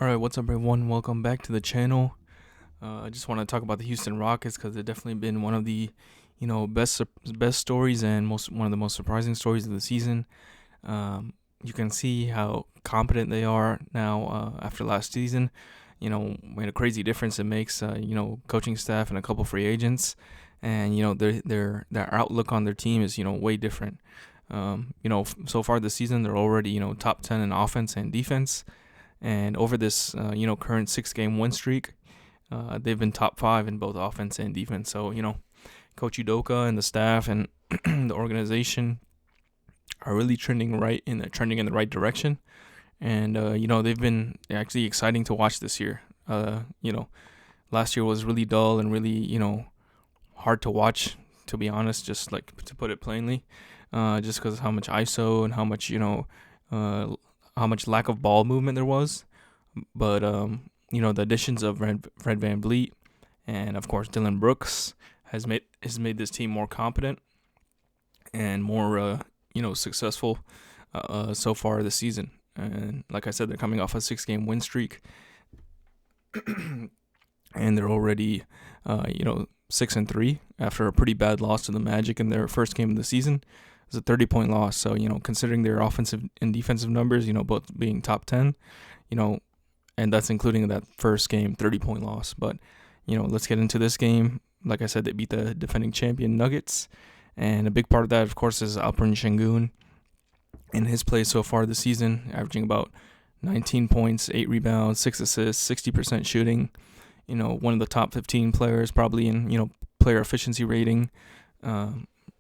All right, what's up, everyone? Welcome back to the channel. I just want to talk about the Houston Rockets because they've definitely been one of the, best stories and one of the most surprising stories of the season. You can see how competent they are now after last season. Made a crazy difference it makes. Coaching staff and a couple free agents, and their outlook on their team is way different. So far this season they're already top 10 in offense and defense. And over this, current 6-game win streak, they've been top 5 in both offense and defense. So, Coach Udoka and the staff and the organization are really trending in the right direction. And, they've been actually exciting to watch this year. Last year was really dull and really, hard to watch, to be honest, just like to put it plainly, just because of how much ISO and how much lack of ball movement there was. But the additions of Fred VanVleet and of course Dylan Brooks has made this team more competent and more successful so far this season. And like I said, they're coming off a 6-game win streak, and they're already 6-3 after a pretty bad loss to the Magic in their first game of the season. It's a 30-point loss. So, considering their offensive and defensive numbers, both being top 10, and that's including that first game 30-point loss. But, let's get into this game. Like I said, they beat the defending champion Nuggets. And a big part of that, of course, is Alperen Sengun in his play so far this season, averaging about 19 points, 8 rebounds, 6 assists, 60% shooting. One of the top 15 players probably in, player efficiency rating.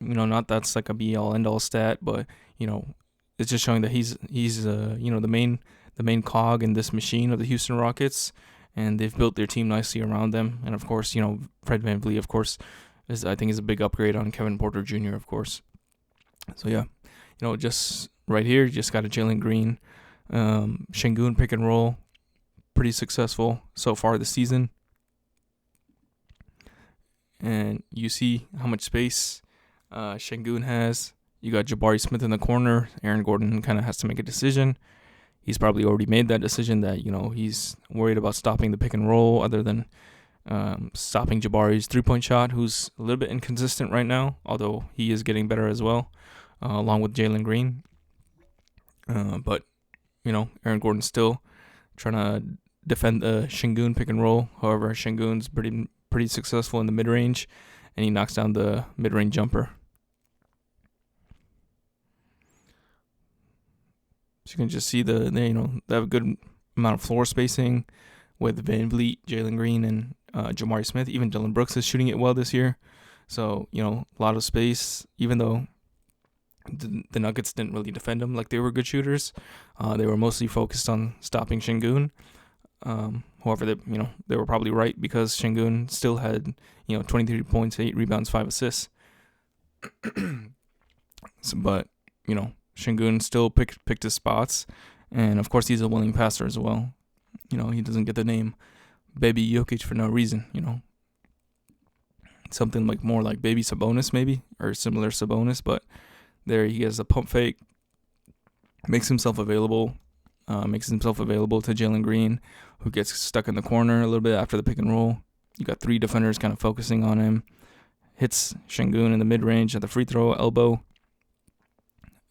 Not that's like a be all end all stat, but it's just showing that he's the main cog in this machine of the Houston Rockets, and they've built their team nicely around them. And of course, Fred VanVleet, of course, is a big upgrade on Kevin Porter Jr., of course. So yeah, just right here, you just got a Jalen Green, Sengun pick and roll, pretty successful so far this season. And you see how much space Sengun has. You got Jabari Smith in the corner. Aaron Gordon kind of has to make a decision. He's probably already made that decision that, he's worried about stopping the pick and roll other than stopping Jabari's three-point shot, who's a little bit inconsistent right now, although he is getting better as well, along with Jalen Green. But, Aaron Gordon's still trying to defend the Sengun pick and roll. However, Sengun's pretty successful in the mid-range, and he knocks down the mid-range jumper. So you can just see they have a good amount of floor spacing with VanVleet, Jalen Green, and Jabari Smith. Even Dylan Brooks is shooting it well this year. So, a lot of space, even though the Nuggets didn't really defend them like they were good shooters. They were mostly focused on stopping Sengun. However, they were probably right because Sengun still had, 23 points, 8 rebounds, 5 assists. But, Sengun still picked his spots. And, of course, he's a willing passer as well. He doesn't get the name Baby Jokic for no reason, Something more like Baby Sabonis maybe, or similar Sabonis. But there he has a pump fake, makes himself available to Jalen Green, who gets stuck in the corner a little bit after the pick and roll. You got 3 defenders kind of focusing on him. Hits Sengun in the mid-range at the free throw elbow.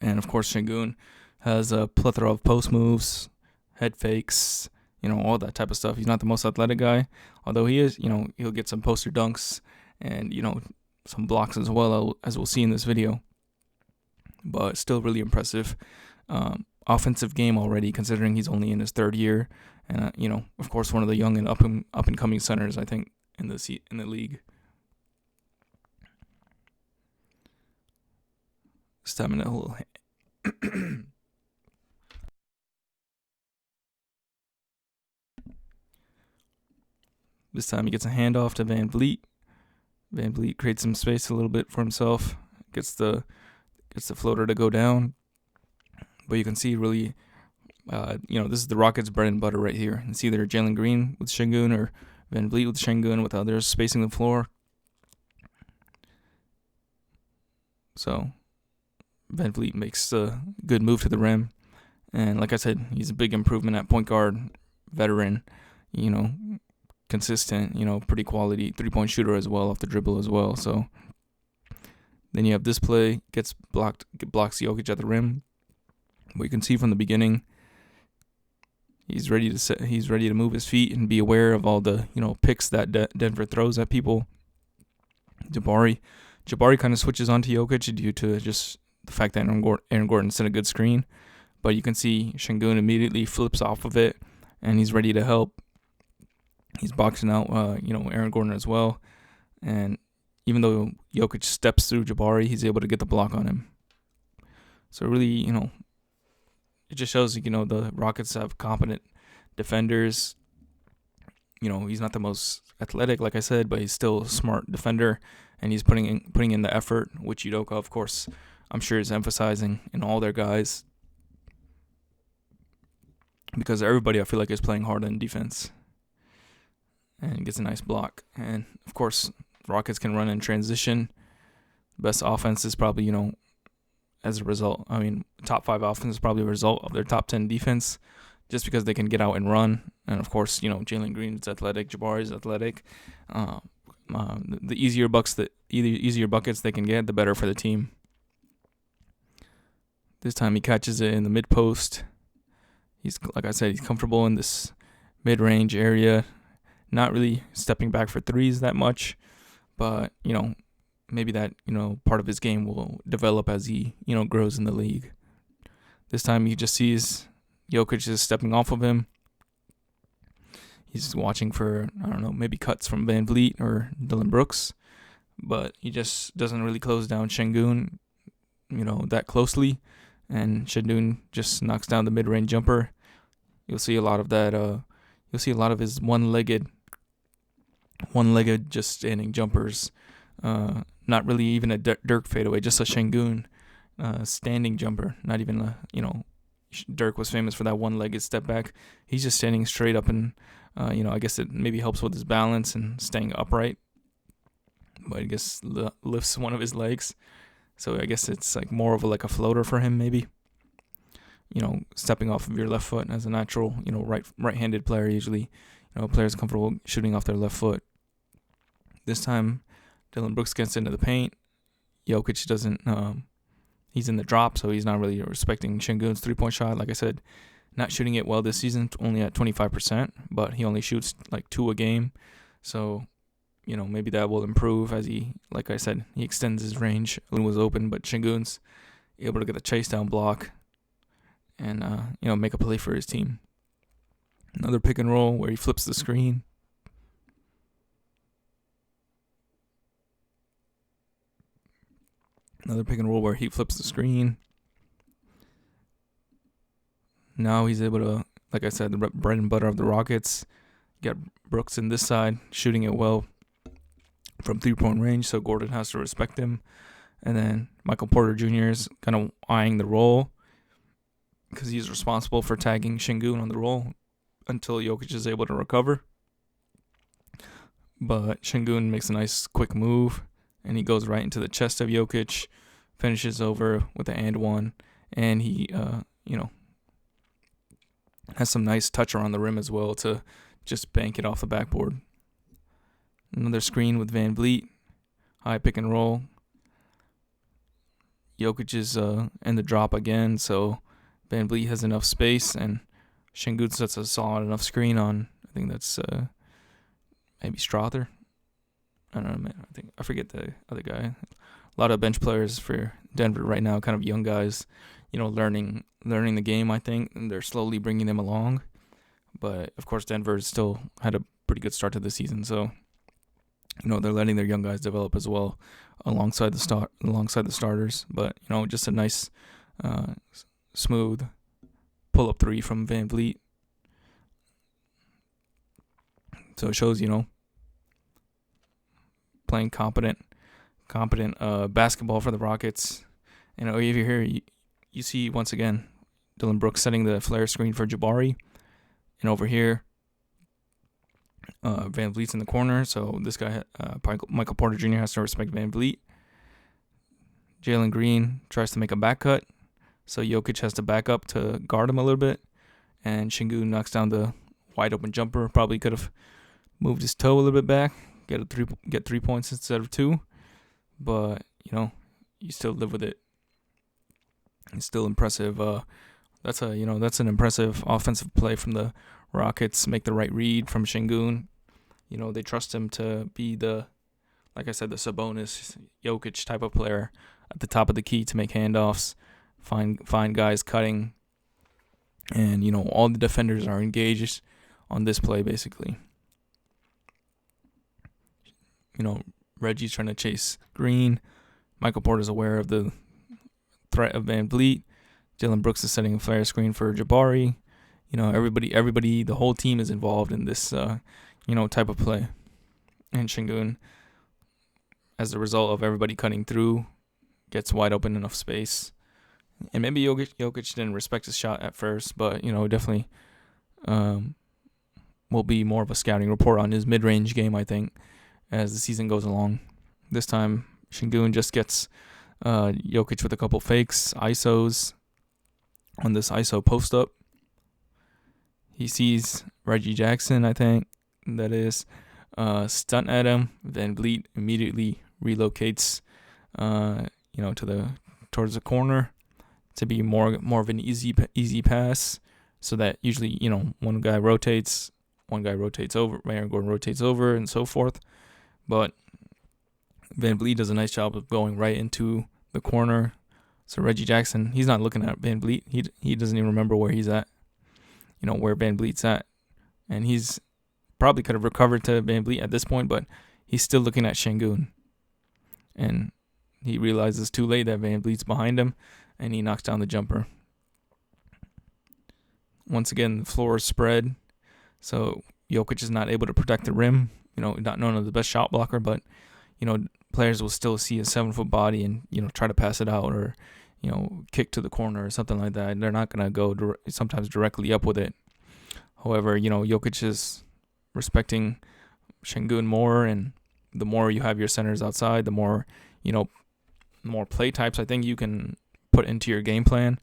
And, of course, Sengun has a plethora of post moves, head fakes, all that type of stuff. He's not the most athletic guy, although he is, he'll get some poster dunks and, some blocks as well, as we'll see in this video. But still really impressive. Offensive game already, considering he's only in his 3rd year. And, of course, one of the young and up-and-coming centers, I think, in the league. Stamina a little. This time he gets a handoff to VanVleet. VanVleet creates some space a little bit for himself. Gets the floater to go down. But you can see really, this is the Rockets' bread and butter right here. It's either Jalen Green with Sengun or VanVleet with Sengun with others spacing the floor. So VanVleet makes a good move to the rim. And like I said, he's a big improvement at point guard. veteran, you know, consistent, pretty quality 3-point shooter as well off the dribble as well. So then you have this play, blocks Jokic at the rim. But you can see from the beginning, he's ready to move his feet and be aware of all the picks that Denver throws at people. Jabari kind of switches onto Jokic due to just the fact that Aaron Gordon sent a good screen. But you can see Sengun immediately flips off of it, and he's ready to help. He's boxing out, Aaron Gordon as well. And even though Jokic steps through Jabari, he's able to get the block on him. So really, it just shows, the Rockets have competent defenders. He's not the most athletic, like I said, but he's still a smart defender, and he's putting in the effort, which Udoka, of course, I'm sure is emphasizing in all their guys. Because everybody, I feel like, is playing hard on defense. And gets a nice block. And, of course, Rockets can run in transition. Best offense is probably, as a result, top 5 offense is probably a result of their top 10 defense, just because they can get out and run. And, of course, Jalen Green is athletic, Jabari is athletic. The easier buckets they can get, the better for the team. This time he catches it in the mid post. He's, like I said, he's comfortable in this mid-range area, not really stepping back for threes that much, but, maybe that, part of his game will develop as he, grows in the league. This time he just sees Jokic is stepping off of him. He's watching for, maybe cuts from Van Vliet or Dillon Brooks, but he just doesn't really close down Sengun, that closely. And Sengun just knocks down the mid-range jumper. You'll see a lot of that. You'll see a lot of his one-legged just standing jumpers. Not really even a Dirk fadeaway, just a Sengun standing jumper. Not even Dirk was famous for that one-legged step back. He's just standing straight up, and I guess it maybe helps with his balance and staying upright. But I guess lifts one of his legs. So I guess it's like more of a floater for him, maybe. Stepping off of your left foot as a natural, right-handed player usually. Players comfortable shooting off their left foot. This time, Dillon Brooks gets into the paint. Jokic doesn't. He's in the drop, so he's not really respecting Sengun's 3-point shot. Like I said, not shooting it well this season, only at 25%, but he only shoots like 2 a game. So, maybe that will improve as he, like I said, he extends his range. It was open, but Sengun's able to get the chase down block and, make a play for his team. Another pick and roll where he flips the screen. Another pick and roll where he flips the screen. Now he's able to, like I said, the bread and butter of the Rockets. Get Brooks in this side, shooting it well from 3-point range, so Gordon has to respect him. And then Michael Porter Jr. is kind of eyeing the roll because he's responsible for tagging Sengun on the roll until Jokic is able to recover. But Sengun makes a nice quick move, and he goes right into the chest of Jokic, finishes over with the and one, and he, has some nice touch around the rim as well to just bank it off the backboard. Another screen with Van Vliet, high pick and roll. Jokic is in the drop again, so Van Vliet has enough space, and Sengun sets a solid enough screen on, I think that's maybe Strother. I don't know, man. I forget the other guy. A lot of bench players for Denver right now, kind of young guys, learning the game, I think, and they're slowly bringing them along. But of course, Denver still had a pretty good start to the season, so they're letting their young guys develop as well alongside the starters. But just a nice, smooth pull-up 3 from Van Vliet. So it shows, playing competent basketball for the Rockets. Over here, you see once again Dillon Brooks setting the flare screen for Jabari, and over here, Van Vliet's in the corner. So this guy, Michael Porter Jr. has to respect Van Vliet. Jalen Green tries to make a back cut, so Jokic has to back up to guard him a little bit, and Sengun knocks down the wide open jumper. Probably could have moved his toe a little bit back, get 3 points instead of 2. But you still live with it. It's still impressive. That's an impressive offensive play from the Rockets. Make the right read from Sengun. They trust him to be like I said, the Sabonis, Jokic type of player at the top of the key to make handoffs, find guys cutting, and all the defenders are engaged on this play basically. Reggie's trying to chase Green. Michael Porter's aware of the threat of Van Vliet. Dillon Brooks is setting a flare screen for Jabari. Everybody, the whole team is involved in this, type of play. And Sengun, as a result of everybody cutting through, gets wide open enough space. And maybe Jokic didn't respect his shot at first, but, definitely will be more of a scouting report on his mid-range game, I think, as the season goes along. This time, Sengun just gets Jokic with a couple fakes, ISOs on this ISO post-up. He sees Reggie Jackson, I think, that is, stunt at him. Van Vliet immediately relocates, towards the corner to be more of an easy pass, so that usually one guy rotates over, Aaron Gordon rotates over, and so forth. But Van Vliet does a nice job of going right into the corner. So Reggie Jackson, he's not looking at Van Vliet. He doesn't even remember where he's at, where Van Vliet's at. And he's probably could have recovered to Van Vliet at this point, but he's still looking at Sengun. And he realizes too late that Van Vliet's behind him, and he knocks down the jumper. Once again, the floor is spread, so Jokic is not able to protect the rim. Not known as the best shot blocker, but players will still see a 7-foot body and try to pass it out or kick to the corner or something like that. They're not gonna go sometimes directly up with it. However, Jokic is respecting Sengun more, and the more you have your centers outside, the more more play types I think you can put into your game plan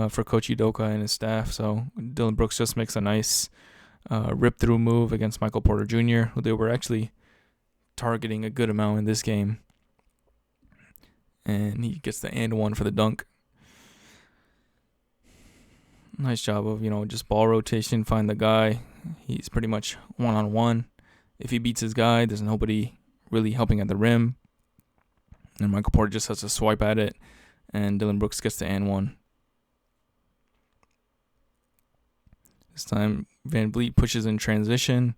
for Coach Udoka and his staff. So Dillon Brooks just makes a nice rip through move against Michael Porter Jr., who they were actually targeting a good amount in this game. And he gets the and one for the dunk. Nice job of, just ball rotation, find the guy. He's pretty much one-on-one. If he beats his guy, there's nobody really helping at the rim. And Michael Porter just has to swipe at it, and Dillon Brooks gets the and one. This time, Van Vliet pushes in transition.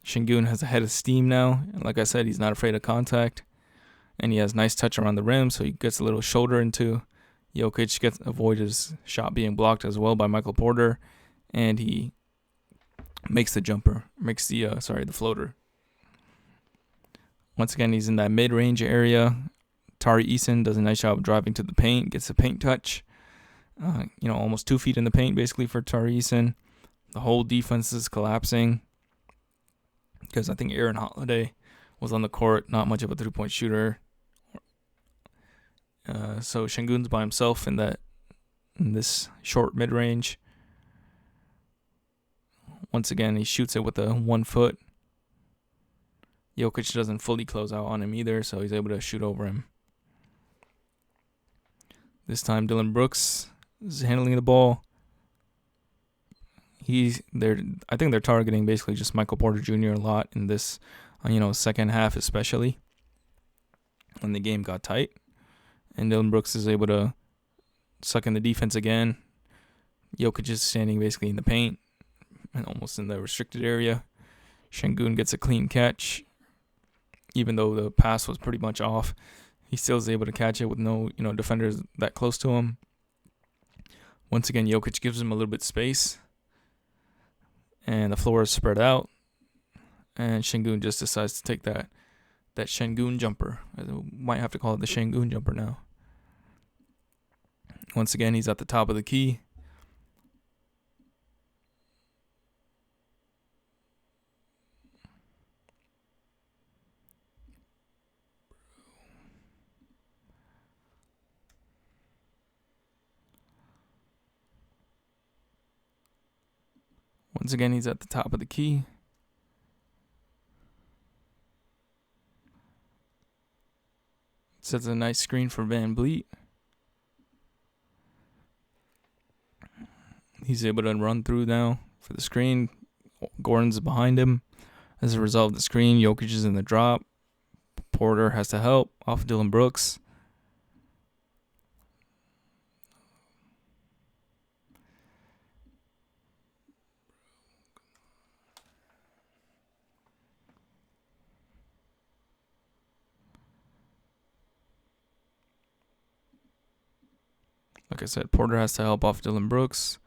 Sengun has a head of steam now. And like I said, he's not afraid of contact. And he has nice touch around the rim, so he gets a little shoulder into Jokic, avoids his shot being blocked as well by Michael Porter. And he makes the jumper, makes the floater. Once again, he's in that mid-range area. Tari Eason does a nice job of driving to the paint, gets a paint touch. Almost 2 feet in the paint basically for Tari Eason. The whole defense is collapsing because I think Aaron Holiday was on the court, not much of a three-point shooter. So Sengun's by himself in this short mid-range. Once again, he shoots it with a 1 foot. Jokic doesn't fully close out on him either, so he's able to shoot over him. This time, Dillon Brooks is handling the ball. I think they're targeting basically just Michael Porter Jr. a lot in this, second half especially, when the game got tight. And Dillon Brooks is able to suck in the defense again. Jokic is standing basically in the paint and almost in the restricted area. Sengun gets a clean catch. Even though the pass was pretty much off, he still is able to catch it with no, defenders that close to him. Once again, Jokic gives him a little bit of space, and the floor is spread out, and Sengun just decides to take that Sengun jumper. I might have to call it the Sengun jumper now. Once again, he's at the top of the key. Once again, he's at the top of the key. Sets a nice screen for Van Vliet. He's able to run through now for the screen. Gordon's behind him. As a result of the screen, Jokic is in the drop. Porter has to help off Dylan Brooks. Like I said, Porter has to help off Dylan Brooks.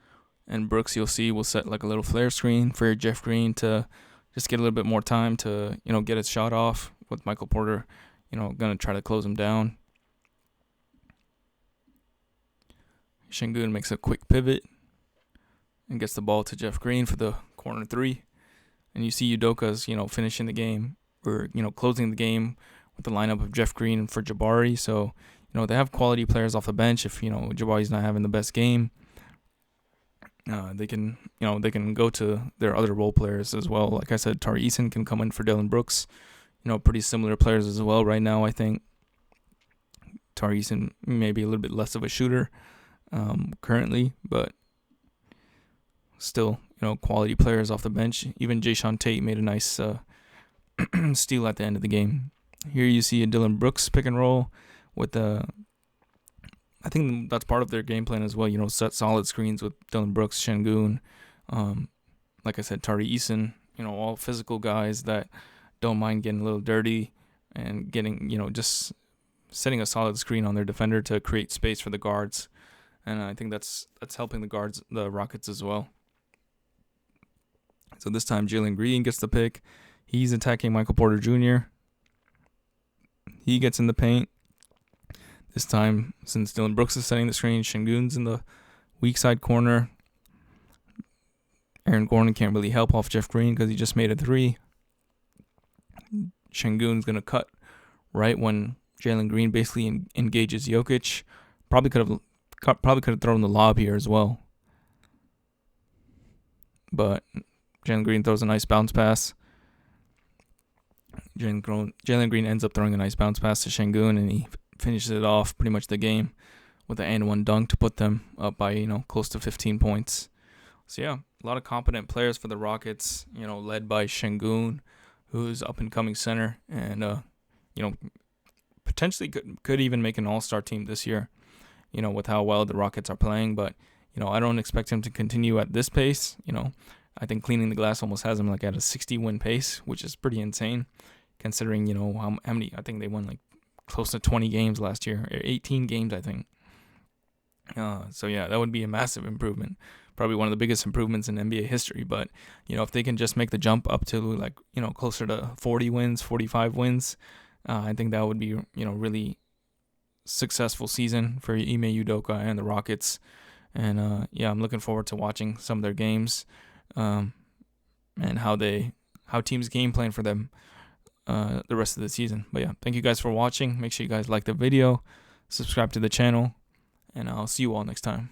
And Brooks, you'll see, will set like a little flare screen for Jeff Green to just get a little bit more time to, get his shot off with Michael Porter, going to try to close him down. Sengun makes a quick pivot and gets the ball to Jeff Green for the corner three. And you see Udoka's, finishing the game or, closing the game with the lineup of Jeff Green for Jabari. So, they have quality players off the bench. If, Jabari's not having the best game, they can go to their other role players as well. Like I said, Tari Eason can come in for Dylan Brooks. Pretty similar players as well right now, I think. Tari Eason may be a little bit less of a shooter currently, but still, quality players off the bench. Even Jayshawn Tate made a nice steal at the end of the game. Here you see a Dylan Brooks pick and roll with I think that's part of their game plan as well. Set solid screens with Dylan Brooks, Sengun, like I said, Tari Eason. All physical guys that don't mind getting a little dirty and getting, just setting a solid screen on their defender to create space for the guards. And I think that's helping the Rockets as well. So this time Jalen Green gets the pick. He's attacking Michael Porter Jr. He gets in the paint. This time, since Dylan Brooks is setting the screen, Sengun's in the weak side corner. Aaron Gordon can't really help off Jeff Green because he just made a three. Sengun's going to cut right when Jalen Green basically engages Jokic. Probably could have thrown the lob here as well. But Jalen Green throws a nice bounce pass. Jalen Green ends up throwing a nice bounce pass to Sengun, and he finishes it off pretty much the game with an and-one dunk to put them up by, close to 15 points. So, yeah, a lot of competent players for the Rockets, led by Sengun, who's up-and-coming center, and, potentially could even make an all-star team this year, with how well the Rockets are playing. But, I don't expect him to continue at this pace. I think Cleaning the Glass almost has him like at a 60-win pace, which is pretty insane, considering, how many, I think they won like close to 20 games last year, or 18 games, I think. So, yeah, that would be a massive improvement. Probably one of the biggest improvements in NBA history. But, if they can just make the jump up to, like, closer to 40 wins, 45 wins, I think that would be, really successful season for Ime Udoka and the Rockets. And, I'm looking forward to watching some of their games and how teams game plan for them the rest of the season. But yeah, thank you guys for watching. Make sure you guys like the video, subscribe to the channel, and I'll see you all next time.